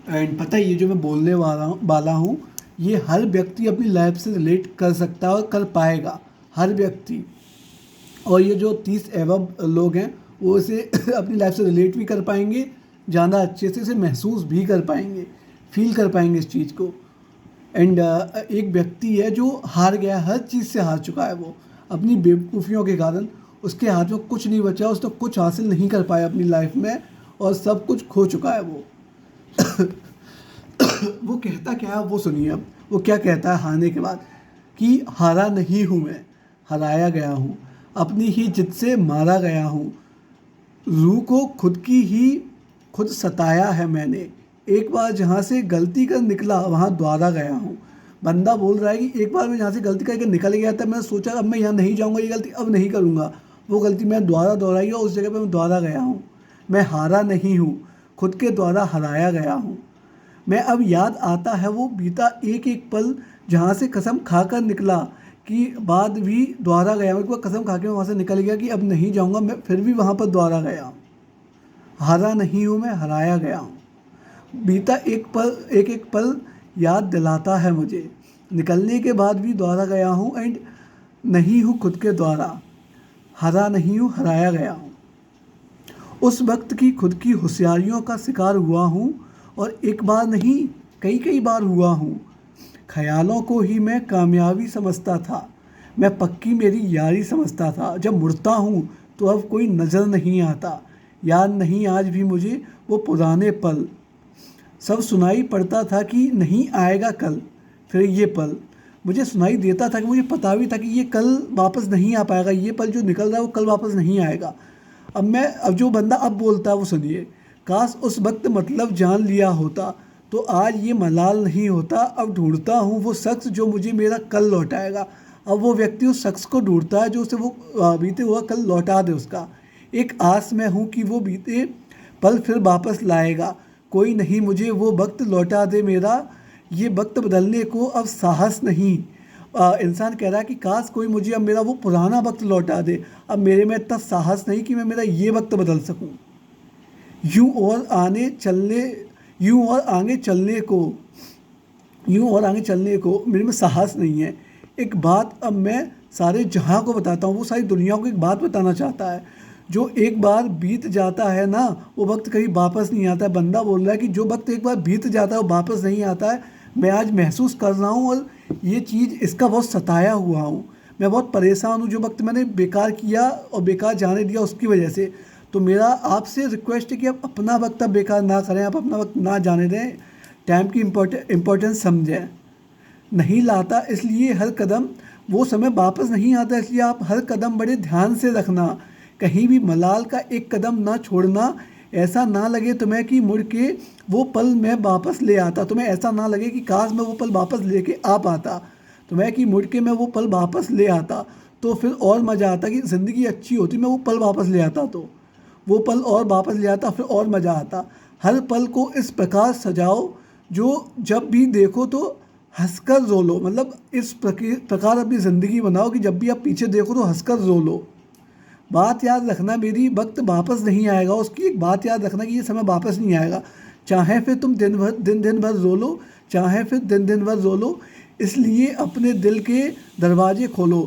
And पता है ये जो मैं बोलने वाला हूँ ये हर व्यक्ति अपनी लाइफ से रिलेट कर सकता है और कर पाएगा, हर व्यक्ति। और ये जो 30 एवं लोग हैं वो इसे अपनी लाइफ से रिलेट भी कर पाएंगे, ज़्यादा अच्छे से इसे महसूस भी कर पाएंगे, फील कर पाएंगे इस चीज़ को। एंड एक व्यक्ति है जो हार गया, हर चीज़ से हार चुका है, वो अपनी बेवकूफ़ियों के कारण उसके हाथ में कुछ नहीं बचा, उसने कुछ हासिल नहीं कर पाया अपनी लाइफ में और सब कुछ खो चुका है वो। वो कहता क्या है वो सुनिए अब, वो क्या कहता है हारने के बाद कि हारा नहीं हूँ मैं, हराया गया हूँ, अपनी ही जिद से मारा गया हूँ, रूह को खुद सताया है मैंने, एक बार जहाँ से गलती कर निकला वहाँ दोबारा गया हूँ। बंदा बोल रहा है कि एक बार मैं जहाँ से गलती करके निकल गया था, मैंने सोचा अब मैं यहाँ नहीं जाऊँगा, ये गलती अब नहीं करूँगा, वो गलती मैं दोबारा दोहराई और उस जगह पे मैं दोबारा गया हूँ। मैं हारा नहीं हूँ, खुद के द्वारा हराया गया हूँ। मैं अब याद आता है वो बीता एक एक पल, जहाँ से कसम खाकर निकला कि बाद भी दोबारा गया हूँ। एक बार कसम खा के मैं वहाँ से निकल गया कि अब नहीं जाऊँगा, मैं फिर भी वहाँ पर दोबारा गया हूँ। हारा नहीं हूँ मैं, हराया गया हूँ। बीता एक एक पल याद दिलाता है मुझे, निकलने के बाद भी दोबारा गया हूँ। एंड नहीं हूँ खुद के द्वारा, हारा नहीं हूँ, हराया गया हूँ। उस वक्त की खुद की होशियारियों का शिकार हुआ हूँ और एक बार नहीं कई कई बार हुआ हूँ। ख्यालों को ही मैं कामयाबी समझता था, मैं पक्की मेरी यारी समझता था। जब मुड़ता हूँ तो अब कोई नज़र नहीं आता, याद नहीं आज भी मुझे वो पुराने पल। सब सुनाई पड़ता था कि नहीं आएगा कल फिर ये पल, मुझे सुनाई देता था कि मुझे पता भी था कि ये कल वापस नहीं आ पाएगा, ये पल जो निकल रहा है वो कल वापस नहीं आएगा। अब जो बंदा अब बोलता है वो सुनिए, काश उस वक्त मतलब जान लिया होता तो आज ये मलाल नहीं होता। अब ढूंढता हूँ वो शख्स जो मुझे मेरा कल लौटाएगा। अब वो व्यक्ति उस शख्स को ढूंढता है जो उसे वो बीते हुआ कल लौटा दे उसका। एक आस में हूँ कि वो बीते पल फिर वापस लाएगा, कोई नहीं मुझे वो वक्त लौटा दे मेरा, ये वक्त बदलने को अब साहस नहीं। इंसान कह रहा है कि काश कोई मुझे अब मेरा वो पुराना वक्त लौटा दे, अब मेरे में इतना साहस नहीं कि मैं मेरा ये वक्त बदल सकूं। यूं और आगे चलने यूं और आगे चलने को यूं और आगे चलने को मेरे में साहस नहीं है। एक बात अब मैं सारे जहां को बताता हूँ, वो सारी दुनिया को एक बात बताना चाहता है। जो एक बार बीत जाता है ना वो वक्त कहीं वापस नहीं आता है। बंदा बोल रहा है कि जो वक्त एक बार बीत जाता है वो वापस नहीं आता है। मैं आज महसूस कर रहा हूँ और ये चीज़ इसका बहुत सताया हुआ हूँ। मैं बहुत परेशान हूँ जो वक्त मैंने बेकार किया और बेकार जाने दिया उसकी वजह से। तो मेरा आपसे रिक्वेस्ट है कि आप अपना वक्त अब बेकार ना करें, आप अपना वक्त ना जाने दें, टाइम की इम्पोर्टेंस समझें। नहीं लाता इसलिए हर कदम, वो समय वापस नहीं आता इसलिए आप हर कदम बड़े ध्यान से रखना, कहीं भी मलाल का एक कदम ना छोड़ना। ऐसा ना लगे तुम्हें कि मुड़ के वो पल मैं वापस ले आता, तुम्हें ऐसा ना लगे कि काश मैं वो पल वापस लेके आ पाता, तुम्हें कि मुड़ के मैं वो पल वापस ले आता तो फिर और मज़ा आता, कि ज़िंदगी अच्छी होती, मैं वो पल वापस ले आता तो वो पल और वापस ले आता फिर और मज़ा आता। हर पल को इस प्रकार सजाओ जो जब भी देखो तो हंसकर रो लो, मतलब इस प्रकार अपनी ज़िंदगी बनाओ कि जब भी आप पीछे देखो तो हंसकर रो लो। बात याद रखना मेरी, वक्त वापस नहीं आएगा, उसकी एक बात याद रखना कि ये समय वापस नहीं आएगा। चाहे फिर तुम दिन भर रो लो, चाहे फिर दिन भर रो लो, इसलिए अपने दिल के दरवाजे खोलो।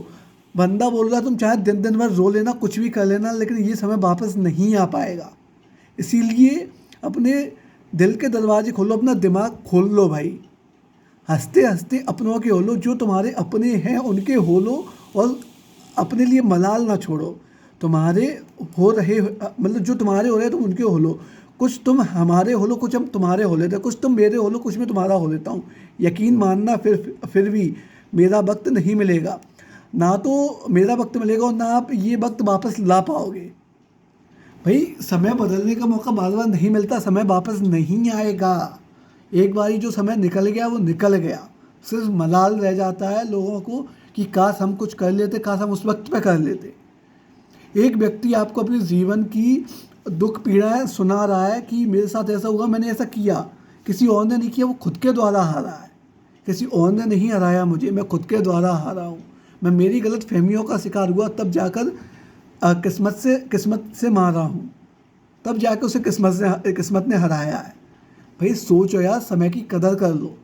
बंदा बोल रहा तुम चाहे दिन भर रो लेना, कुछ भी कर लेना, लेकिन ये समय वापस नहीं आ पाएगा। इसीलिए अपने दिल के दरवाजे खोलो, अपना दिमाग खोल लो भाई। हंसते हंसते अपनों के हो लो, जो तुम्हारे अपने हैं उनके हो लो और अपने लिए मलाल ना छोड़ो। तुम्हारे हो रहे मतलब जो तुम्हारे हो रहे तुम उनके हो लो, कुछ तुम हमारे हो लो, कुछ हम तुम्हारे हो लेते, कुछ तुम मेरे हो लो, कुछ मैं तुम्हारा हो लेता हूँ। यकीन मानना फिर भी मेरा वक्त नहीं मिलेगा, ना तो मेरा वक्त मिलेगा और ना आप ये वक्त वापस ला पाओगे। भाई समय बदलने का मौका बार बार नहीं मिलता, समय वापस नहीं आएगा। एक बारी जो समय निकल गया वो निकल गया, सिर्फ मलाल रह जाता है लोगों को कि काश हम कुछ कर लेते, काश हम उस वक्त पे कर लेते। एक व्यक्ति आपको अपने जीवन की दुख पीड़ाएं सुना रहा है कि मेरे साथ ऐसा हुआ, मैंने ऐसा किया, किसी और ने नहीं किया, वो खुद के द्वारा हारा है। किसी और ने नहीं हराया मुझे, मैं खुद के द्वारा हारा हूँ। मैं मेरी गलत फहमियों का शिकार हुआ, तब जाकर किस्मत से मारा हूँ, तब जाकर उसे किस्मत ने हराया है। भाई सोचो यार, समय की कदर कर लो।